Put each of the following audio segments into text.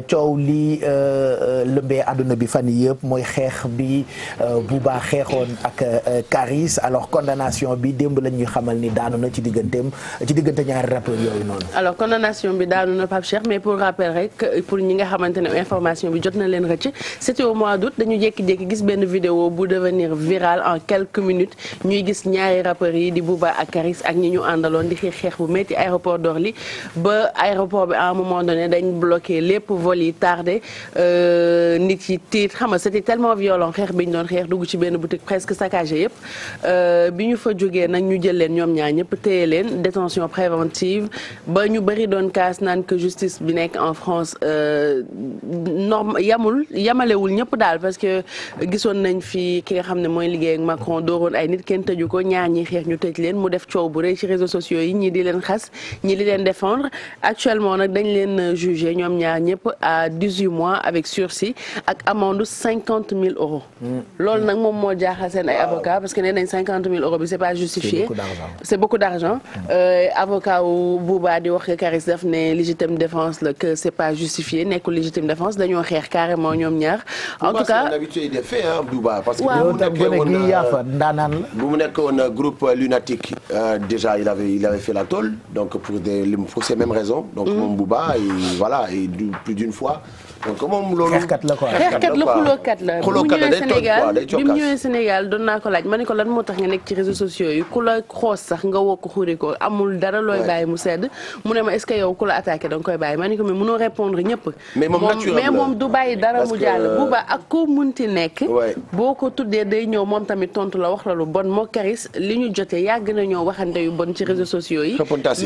coow li lëmbee àdduna bi fan yii yëpp mooy xeex bi Booba xeexoon ak Caris alors condamnation bi démb lañ ñuy xamal ni daanu na ci diggante ñaari rappeurs yooyu noonu. alors condamnation bi daanu na Pape Cheikh mais pour rappel rek pour ñi nga xamante ne information bi jot na leen rëcc c'était au mois d'août dañu jékki-jékki gis benn vidéo bu devenir viral en quelques minutes ñuy gis ñaari rappeurs yi di Booba ak Caris ak ñi ñu àndaloon di xeex bu métti aéroport d'Orly ba aéroport bi à un moment donné dañ bloqué lépp vol yi tardé nit yi tiit xam nga c'était tellement violent xeex bi ñu doon xeex dugg ci benn boutique presque saccagé yëpp bi ñu fa jógee nag ñu jël leen ñoom ñaar ñëpp téye leen détention préventive ba ñu bëri doon kaas naan que justice bi nekk en France yamalewul ñëpp daal parce que gisoon nañ fi ki nga xam ne mooy liggéey ak Macron dooroon ay nit kenn tëju ko ñaar ñi xeex ñu tëj leen mu def coow bu rëy ci réseaux sociaux yi ñii di leen xas ñii di leen défendre actuellement nag dañ leen jugé ñoom ñaar ñëpp à 18 mois avec sursis ak amende 50 000 euros. loolu nag moom moo jaaxal seen ay avocats parce que nee nañ 50 000 euros bi c'est pas justifié. c'est beaucoup d'argent. avocat wu Booba di wax que Caris daf ne légitime défense la que c'est pas justifié nekkul légitime défense dañoo xeex carrément ñoom ñaar. en tout cas c'est une habitude des faits Booba parce que bu mu nekkoon groupe lunatique déjà il avait fait la tôle donc pour ces mêmes raisons donc moom Booba voilà et plus d'une fois donc moom loolu xeexkat la quoi xulookat la bi mu ñëwee Sénégal doon naa ko laaj ma ne ko lan moo tax nga nekk ci réseaux sociaux yi ku la xoos sax nga woo ko xuri ko amul dara looy bàyyi mu sedd mu ne ma est-ce que yow ku la attaqué da nga koy bàyyi ma ne ko mais mënoo répondre ñëpp mais moom du bàyyi dara mu jàll Booba ak ko munti nekk boo ko tuddee day ñëw moom tamit tontu la wax la lu bon moo Caris li ñu jotee yàgg na ñoo waxante yu bon ci réseaux sociaux yi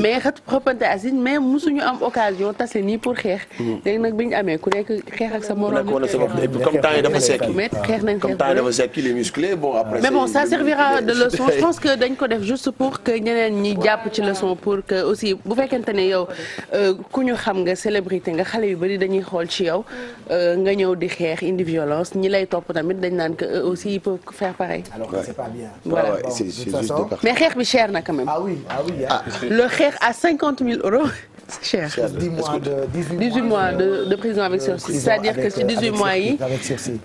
mais xëppante asine mais musuñu am occasion tase nii pour xeex léegi nag bi ñu amee ku nekk xeex ak sa morom comme temps yi dafa sekki xeex nañ comme temps yi dafa sekki les musclés bon après mais bon ça servira de leçon je pense que dañ ko def juste pour que ñeneen ñi jàpp ci leçon pour que aussi bu fekkente ne yow ku ñu xam nga célébrité nga xale yu bari dañuy xool ci yow nga ñëw di xeex indi violence ñi lay topp tamit dañ naan que eux aussi ils peuvent faire pareil. alors que c'est pas bien. voilà mais xeex bi cher na quand même. le xeex à 50 000 euros. cher 18 mois de prison avec sursis c'est-à-dire que ci 18 mois yi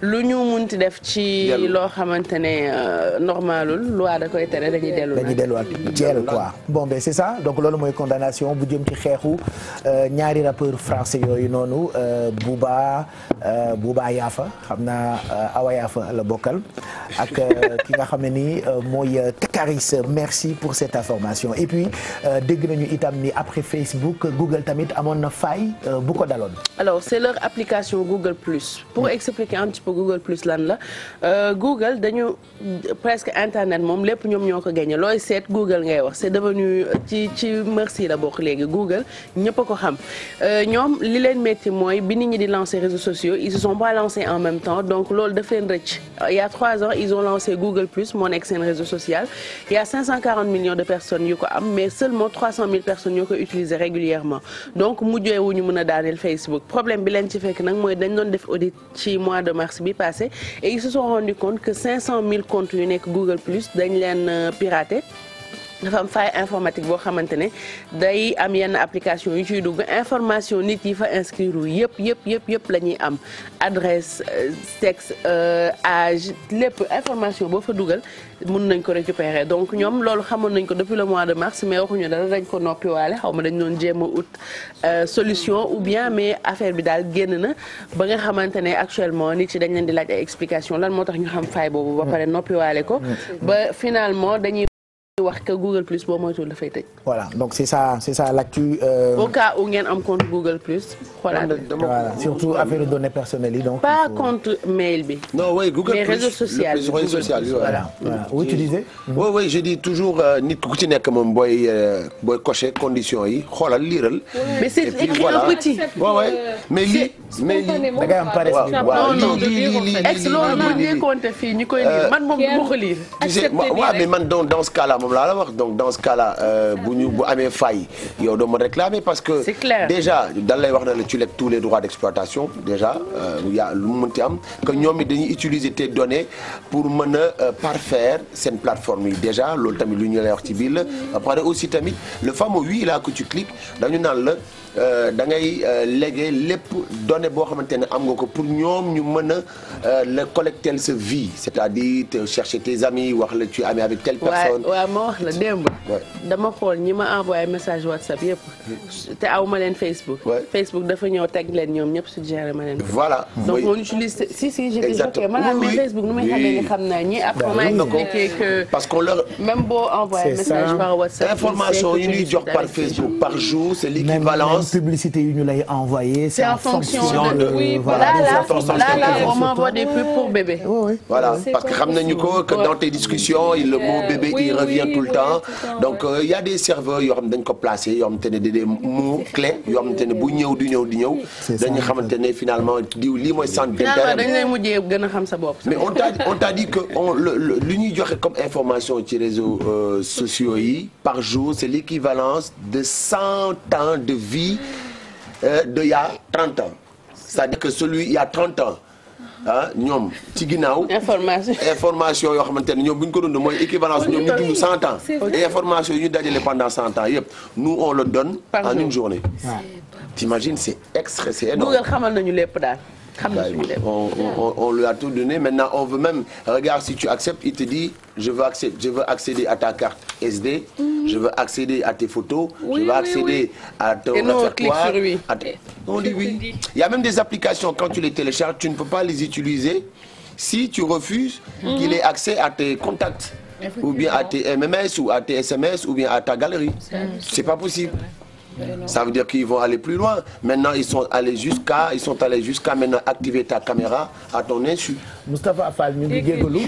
lu ñu munti def ci loo xamante ne normalul loi da koy tere dañuy delluwaat jël quoi bon ben c'est ça donc loolu mooy condamnation bu jëm ci xeexu ñaari rappeurs français yooyu noonu Booba Yafa xam naa Awa Yafa la bokkal ak ki nga xam ne ni mooy Caris merci pour cette information et puis dégg nañu itam ni après Facebook Google tamit amoon na faille bu ko daloon. alors c'est leur application Google Plus pour expliquer un petit peu Google Plus lan la Google dañu presque internet moom lépp ñoom ñoo ko gagné looy seet Google ngay wax c'est devenu ci merci la bokk léegi Google ñëpp a ko xam ñoom li leen métti mooy bi nit ñi di lancer réseaux sociaux ils se sont pas lancés en même temps donc loolu daf leen rëcc il y a 3 ans ils ont lancé Google Plus moo nekk seen réseau social il y a 540 millions de personnes yu ko am mais seulement 300 000 personnes ñoo ko utiliser régulièrement donc mujjee wu ñu mën a daaneel Facebook problème bi leen ci fekk nag mooy dañ doon def audit ci mois de mars bi passé et ils se sont rendu compte que 500 000 comptes yu nekk Google Plus dañ leen piraté dafa am faille informatique boo xamante ne day am yenn application yu ciy dugg information nit yi fa inscrire yëpp la ñuy am adresse sexe âge lépp information boo fa dugal mën nañ ko récupérer donc ñoom loolu xamoon nañ ko depuis le mois de mars mais waxuñu dara dañ ko noppiwaale xaw ma dañ doon jéem a ut solution ou bien mais affaire bi daal génn na ba nga xamante ne actuellement nit yi dañ leen di laaj ay explication lan moo tax ñu xam faille boobu ba pare noppiwaale ko ba finalement dañuy wax que Google Plus boo moytuwul dafay tëj. voilà donc c'est ça l'actu. au cas où ngeen am compte Google Plus. voilà surtout affaire de données personnelles yi donc. pas compte mail bi. non oui Google mais Plus réseau social bi réseau social bi voilà oui tu disais. oui je dis toujours nit ku ci nekk moom booy cocher conditions yi xoolal liiral. mais c'est écrit en petit. mais lii da ngay am paresse. lii ex loolu bu ñu compter fii ñu koy lire man moom du ma ko lire. mais man dans ce cas-là moom laa la wax donc dans ce cas-là bu amee faille yow doo ma réclamer parce que c'est clair. déjà dan lay wax na la tu lèves tous les droits d'exploitation déjà yaa lu mu mënti am que ñoom it dañuy utiliser tes données pour mën a parfaire seen plateforme yi déjà loolu tamit lu ñu lay wax ci biir la ba pare aussi tamit le fameux oui là que tu cliques dañu naan la da ngay léguer lépp données boo xamante ne am nga ko pour ñoom ñu mën a la collecter sa vie c'est-à-dire te chercher tes amis wax la tu es ami avec telle personne. waaw ma wax la démb. dama xool ñi ma envoyé message WhatsApp yëpp. te aw ma leen Facebook. Facebook dafa ñëw teg leen ñoom ñëpp suggéré ma leen. voilà donc on utilise si j'étais choquée maanaam mais Facebook nu muy xamee ni xam naa ñi après ma expliqué que. parce qu'on leur même boo envoyé message par WhatsApp. information yi ñuy jox par Facebook par jour c'est l'équivalence. même publicité yu ñu lay envoyé. c'est en fonction de voilà on m'envoie des pubs pour bébé. voilà parce que xam nañu ko que dans tes discussions le mot bébé il revient tout le temps donc il y a des serveurs yoo xam ne dañ ko placé yoo xamante ne des mots clés yoo xamante ne bu ñëw di ñëw dañu xamante ne finalement diw lii mooy centre d'intérêt. dañ lay mujjee gën a xam sa bopp. mais on t'a dit que lu ñuy joxe comme information ci réseaux sociaux yi par jour c'est l'équivalence de 100 ans de vie de il y a 30 ans c'est-à-dire que celui il y a 30 ans ah ñoom ci ginnaaw. information yoo xamante ne ñoom bu ñu ko dund mooy équivalence ñoom ñu dund 100 ans. et information yi ñu dajale pendant 100 ans yëpp nous on le donne en une journée. t'imagines c'est énorme. Google xamal nañu lépp daal. On lui a tout donné. Maintenant, on veut même, regarde, si tu acceptes, il te dit, je veux accéder à ta carte SD, je veux accéder à tes photos, je veux accéder à ton répertoire. On dit oui. Il y a même des applications, quand tu les télécharges, tu ne peux pas les utiliser si tu refuses qu'il ait accès à tes contacts, ou bien à tes MMS, ou à tes SMS, ou bien à ta galerie. C'est pas possible. Ça veut dire qu'ils vont aller plus loin. Maintenant, ils sont allés jusqu'à maintenant activer ta caméra à ton insu. Moustapha Fall ñu ngi jégalu